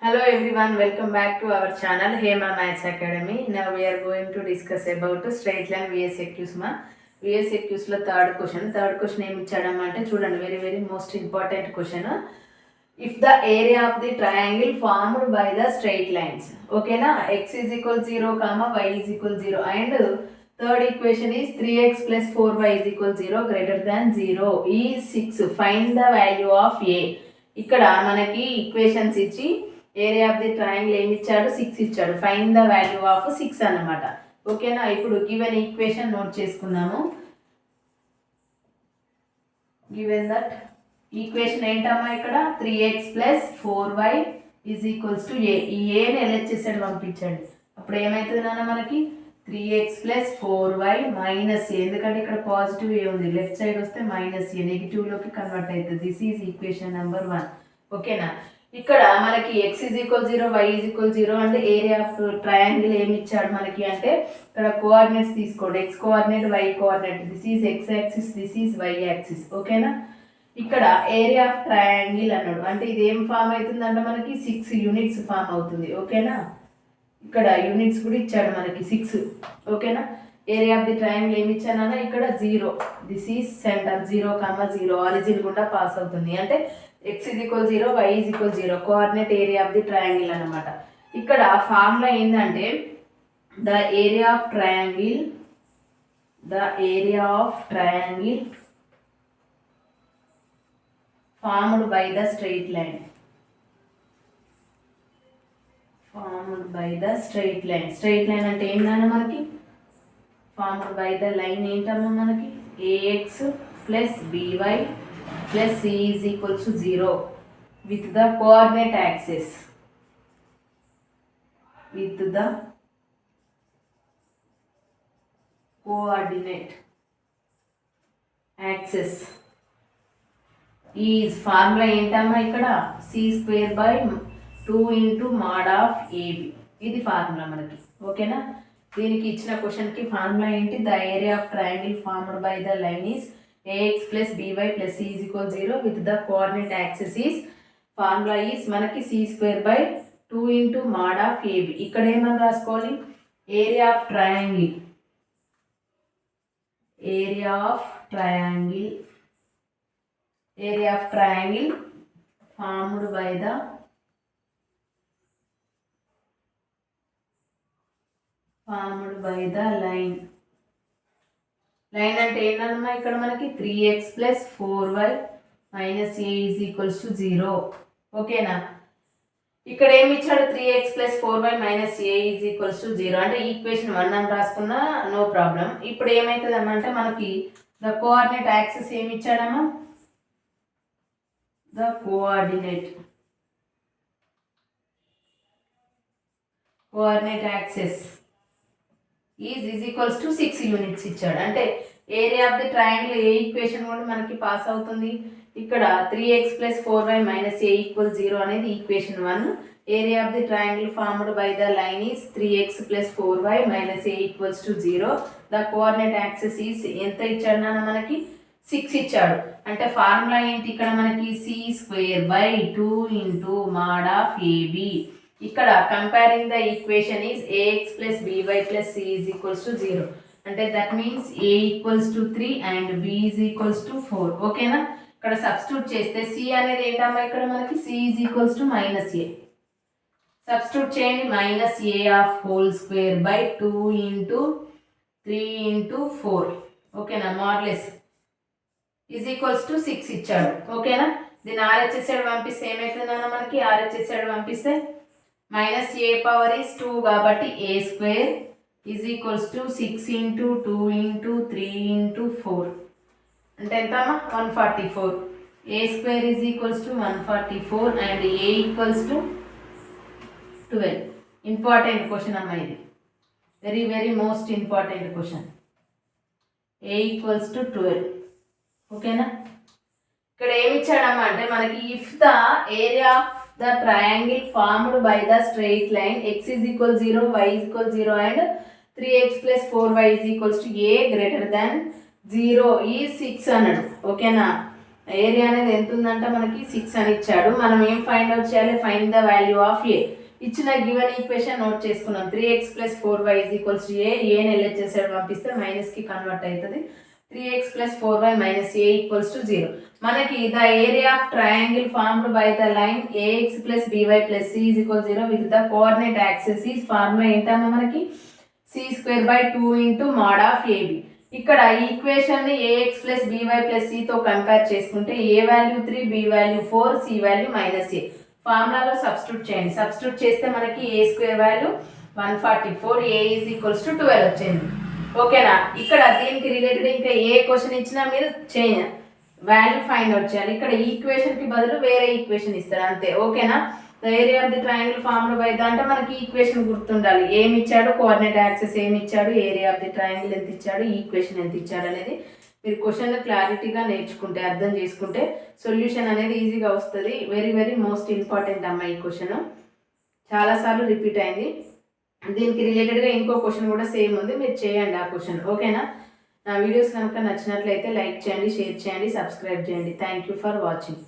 Hello everyone, welcome back to our channel Hema Maths Academy. Now we are going to discuss about straight line VSEQs ma. VSEQs lo third question em ichadamante chudandi very most important question. If the area of the triangle formed by the straight lines, okay na, x is equal 0 comma y is equal 0 and third equation is 3x plus 4y is equal 0 greater than 0 is 6. Find the value of a. ఇక్కడ మనకి equations ఇచ్చి area of the triangle ఏమి ఇచ్చాడు 6 ఇచ్చాడు. Find the value of 6 అన్నమాట. ఓకేనా, ఇప్పుడు given equation note చేసుకున్నాము. గివెన్ దట్ ఈక్వేషన్ ఏంటమ్మా, ఇక్కడ 3x ప్లస్ 4y is equals to a. ఈ ఏని LHS సైడ్ పంపించండి. అప్పుడు ఏమవుతుంది నాన్న మనకి 3x ప్లస్ 4y మైనస్ ఏ, ఎందుకంటే ఇక్కడ పాజిటివ్ ఏ ఉంది, లెఫ్ట్ సైడ్ వస్తే మైనస్ ఏ, నెగిటివ్లోకి కన్వర్ట్ అవుతుంది. This is equation number 1. ఓకేనా, ఇక్కడ మనకి x is equal 0 y is equal 0 అంటే ఏరియా ఆఫ్ ట్రయాంగిల్ ఏమి ఇచ్చాడు మనకి అంటే ఇక్కడ కోఆర్డినేట్స్ తీసుకోండి. x coordinate y coordinate, this is x axis, this is y axis. ఓకేనా, ఇక్కడ ఏరియా ఆఫ్ ట్రయాంగిల్ అన్నాడు అంటే ఇది ఏం ఫామ్ అవుతుంది అంటే మనకి 6 యూనిట్స్ ఫామ్ అవుతుంది. ఓకేనా, ఇక్కడ యూనిట్స్ కూడా ఇచ్చాడు మనకి 6. ఓకేనా, ఏరియా ఆఫ్ ది ట్రయాంగిల్ ఏమి ఇచ్చానన్నా ఇక్కడ 0, దిస్ ఈజ్ సెంటర్ 0, 0 ఆరిజిన్ గుండా పాస్ అవుతుంది అంటే x is equal 0 y is equal 0 coordinate area of the triangle అనమాట. ఇక్కడ ఫార్ములా ఏంటంటే the area of triangle formed by the straight line straight line అంటే ఏంటన్నా మనకి formed by the line ఏంటమ్మా మనకి ax plus by plus c is equals to 0 with the coordinate axis is formula ఏంటమ్మా ఇక్కడ c² by 2 into mod of ab. ఇది formula మనకి. ఓకేనా, దీనికి ఇచ్చిన క్వశ్చన్కి ఫార్ములా ఏంటి, the area of triangle formed by the line is ax plus by plus c is equal 0 with the coordinate axis is formula is మనకి c² by 2 into mod of ab. ఇక్కడ ఏమని రాసుకోవాలి, area of triangle formed by the line అంటే ఏంటమ్మా ఇక్కడ మనకి 3x ప్లస్ 4y minus A is equals to 0. ఓకేనా, ఇక్కడ ఏమి ఇచ్చాడు 3x ప్లస్ 4y minus A is equals to 0 అంటే ఈక్వేషన్ 1 అని రాసుకున్నా నో ప్రాబ్లం. ఇప్పుడు ఏమవుతుంది అంటే మనకి ద కోఆర్డినేట్ యాక్సిస్ ఏమి ఇచ్చాడమ్మా, the coordinate axis is equals to 6 units ఇచ్చాడు అంటే ఏరియా ఆఫ్ ది ట్రయాంగిల్ ఏ ఈక్వేషన్ కూడా మనకి పాస్ అవుతుంది. ఇక్కడ 3x ప్లస్ 4y మైనస్ ఏ ఈక్వల్ 0 అనేది equation 1. Area of the triangle formed by the line is 3x ప్లస్ 4y minus A equals to 0. The coordinate axis is ఎంత ఇచ్చాడు నాన్న మనకి 6 ఇచ్చాడు అంటే ఫార్ములా ఏంటి ఇక్కడ మనకి c² by 2 into mod of ab. ఇక్కడ comparing the equation is ax plus by plus c is equals to 0 అంటే that means a equals to 3 and b is equals to 4. ఓకేనా, ఇక్కడ సబ్స్టిట్యూట్ చేస్తే c అనేది ఏంటమ్మా ఇక్కడ మనకి c is equals to minus a. Substitute చేయండి, minus a of whole square by 2 into 3 into 4. ఓకేనా, మార్లెస్ ఈజ్ ఈక్వల్స్ టు 6 ఇచ్చాడు. ఓకేనా, దీన్ని RHS సైడ్ పంపిస్తే ఏమవుతుందన్న మనకి RHS సైడ్ పంపిస్తే మైనస్ ఏ పవర్ ఈజ్ 2 కాబట్టి a² is equals to 6 into 2 into 3 into 4 అంటే ఎంతమ్మా 144. a² is equals to 144 and a equals to 12. Important question అమ్మా ఇది, very most important question. a equals to 12. ఓకేనా, ఇక్కడ ఏమి ఇచ్చాడమ్మా అంటే మనకి if the area of the triangle formed by the straight line x is equal 0 y is equal 0 and 3x ప్లస్ 4y is equals to a greater than 0 ఈ 6 అన్నాడు. ఓకేనా, area అనేది ఎంత ఉందంటే మనకి 6 అని ఇచ్చాడు. మనం ఏం ఫైండ్ అవుట్ చేయాలి? ఫైండ్ ద వాల్యూ ఆఫ్ ఏ. ఇచ్చిన గివెన్ ఈక్వేషన్ నోట్ చేసుకున్నాం. 3x + 4y = a. ఏని LHS సైడ్ పంపిస్తే మైనస్కి కన్వర్ట్ అవుతుంది. 3x + 4y - a = 0. మనకి the area of triangle formed by the line ax + by + c = 0 with the coordinate axis is formula ఏంటమ్మా మనకి c² / 2 mod of ab. ఇక్కడ equation ని ax + by + c తో compare చేసుకుంటే a value 3, b value 4, c value -a. ఫార్ములాలో substitute చేయండి. Substitute చేస్తే మనకి a² వాల్యూ 144, a = 12 వచ్చింది. ఓకేనా? ఇక్కడ దీనికి రిలేటెడ్ ఇంకా ఏ క్వశ్చన్ ఇచ్చినా మీరు చేయండి, వాల్యూ ఫైండ్ అవుట్ చేయాలి. ఇక్కడ ఈక్వేషన్ కి బదులు వేరే ఈక్వేషన్ ఇస్తారు అంతే. ఓకేనా? The area of the triangle formed by the అంటే మనకి ఈక్వేషన్ గుర్తుండాలి. ఏమి ఇచ్చాడు, కోఆర్డినేట్ యాక్సిస్ ఏమి ఇచ్చాడు, ఏరియా ఆఫ్ ది ట్రయాంగిల్ ఎంత ఇచ్చాడు, ఈక్వేషన్ ఎంత ఇచ్చాడు అనేది మీరు క్వశ్చన్ క్లారిటీగా నేర్చుకుంటే, అర్థం చేసుకుంటే సొల్యూషన్ అనేది ఈజీగా వస్తుంది. వెరీ వెరీ మోస్ట్ ఇంపార్టెంట్ అమ్మ ఈ క్వశ్చన్. చాలాసార్లు రిపీట్ అయింది. దీనికి రిలేటెడ్గా ఇంకో క్వశ్చన్ కూడా సేమ్ ఉంది, మీరు చేయండి ఆ క్వశ్చన్. ఓకేనా? నా వీడియోస్ కనుక నచ్చినట్లయితే లైక్ చేయండి, షేర్ చేయండి, సబ్స్క్రైబ్ చేయండి. Thank you for watching.